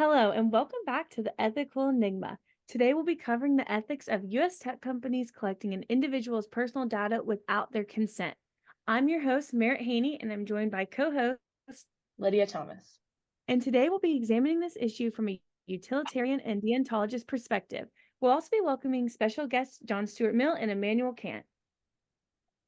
Hello, and welcome back to the Ethical Enigma. Today we'll be covering the ethics of U.S. tech companies collecting an individual's personal data without their consent. I'm your host, Merritt Haney, and I'm joined by co host. Lydia Thomas. And today we'll be examining this issue from a utilitarian and deontologist perspective. We'll also be welcoming special guests John Stuart Mill and Immanuel Kant.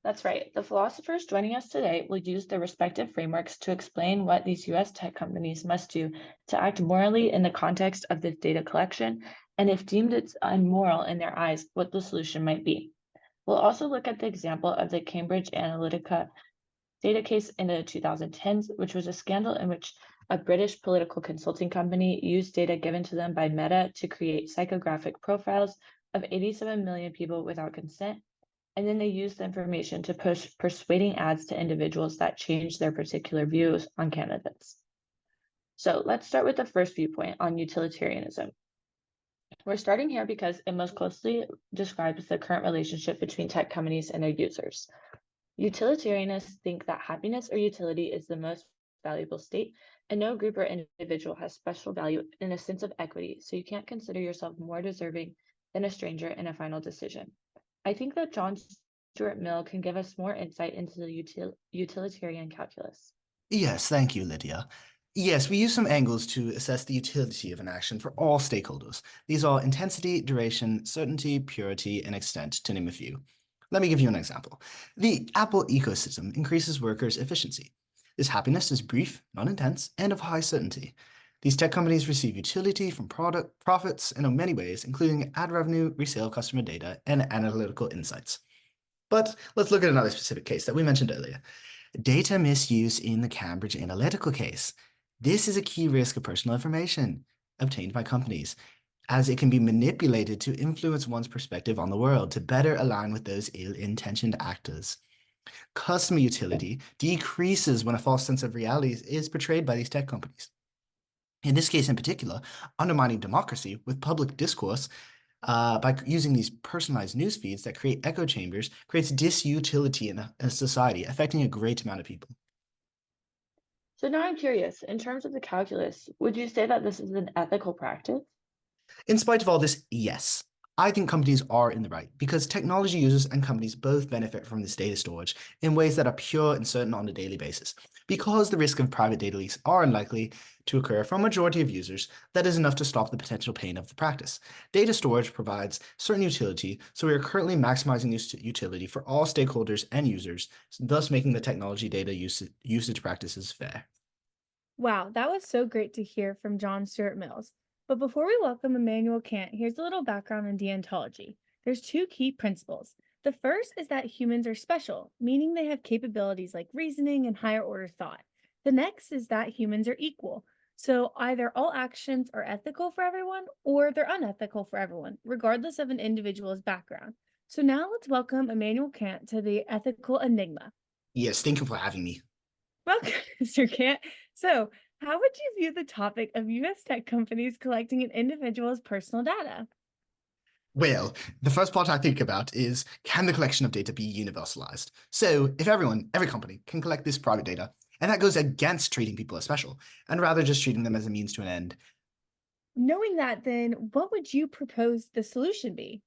That's right. The philosophers joining us today will use their respective frameworks to explain what these US tech companies must do to act morally in the context of this data collection, and if deemed it's immoral in their eyes, what the solution might be. We'll also look at the example of the Cambridge Analytica data case in the 2010s, which was a scandal in which a British political consulting company used data given to them by Meta to create psychographic profiles of 87 million people without consent, and then they used the information to push persuading ads to individuals that changed their particular views on candidates. So let's start with the first viewpoint on utilitarianism. We're starting here because it most closely describes the current relationship between tech companies and their users. Utilitarianists think that happiness or utility is the most valuable state, and no group or individual has special value in a sense of equity, so you can't consider yourself more deserving than a stranger in a final decision. I think that John Stuart Mill can give us more insight into the utilitarian calculus. Yes, thank you, Lydia. Yes, we use some angles to assess the utility of an action for all stakeholders. These are intensity, duration, certainty, purity, and extent, to name a few. Let me give you an example. The Apple ecosystem increases workers' efficiency. This happiness is brief, non-intense, and of high certainty. These tech companies receive utility from product profits in many ways, including ad revenue, resale customer data, and analytical insights. But let's look at another specific case that we mentioned earlier. Data misuse in the Cambridge Analytica case. This is a key risk of personal information obtained by companies, as it can be manipulated to influence one's perspective on the world to better align with those ill-intentioned actors. Customer utility decreases when a false sense of reality is portrayed by these tech companies. In this case in particular, undermining democracy with public discourse by using these personalized news feeds that create echo chambers creates disutility in a society, affecting a great amount of people. So now I'm curious, in terms of the calculus, would you say that this is an ethical practice? In spite of all this, yes, I think companies are in the right because technology users and companies both benefit from this data storage in ways that are pure and certain on a daily basis. Because the risk of private data leaks are unlikely to occur for a majority of users, that is enough to stop the potential pain of the practice. Data storage provides certain utility, so we are currently maximizing this utility for all stakeholders and users, thus making the technology data usage practices fair. Wow, that was so great to hear from John Stuart Mills. But before we welcome Immanuel Kant, here's a little background in deontology. There's two key principles. The first is that humans are special, meaning they have capabilities like reasoning and higher order thought. The next is that humans are equal. So either all actions are ethical for everyone or they're unethical for everyone, regardless of an individual's background. So now let's welcome Immanuel Kant to the ethical enigma. Yes, thank you for having me. Welcome, Mr. Kant. So, how would you view the topic of US tech companies collecting an individual's personal data? Well, the first part I think about is, can the collection of data be universalized? So if every company can collect this private data, and that goes against treating people as special, and rather just treating them as a means to an end. Knowing that, then what would you propose the solution be?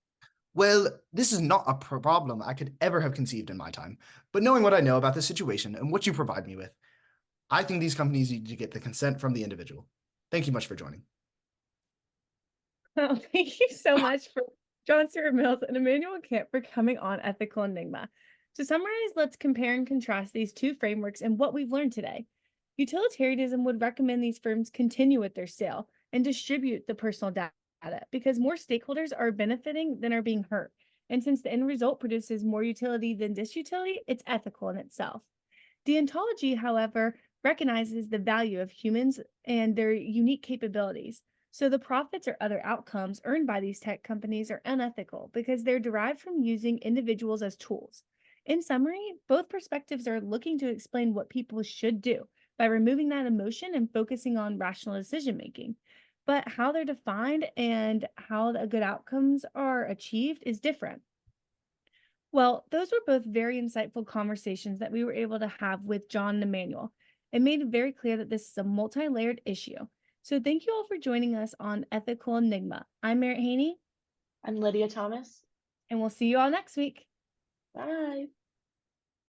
Well, this is not a problem I could ever have conceived in my time, but knowing what I know about the situation and what you provide me with, I think these companies need to get the consent from the individual. Thank you much for joining. Well, thank you so much for John Stuart Mills and Immanuel Kant for coming on Ethical Enigma. To summarize, let's compare and contrast these two frameworks and what we've learned today. Utilitarianism would recommend these firms continue with their sale and distribute the personal data because more stakeholders are benefiting than are being hurt. And since the end result produces more utility than disutility, it's ethical in itself. Deontology, however, recognizes the value of humans and their unique capabilities. So the profits or other outcomes earned by these tech companies are unethical because they're derived from using individuals as tools. In summary, both perspectives are looking to explain what people should do by removing that emotion and focusing on rational decision making. But how they're defined and how the good outcomes are achieved is different. Well, those were both very insightful conversations that we were able to have with John and Emmanuel. It made it very clear that this is a multi layered issue. So thank you all for joining us on Ethical Enigma. I'm Merritt Haney, I'm Lydia Thomas. and we'll see you all next week. Bye.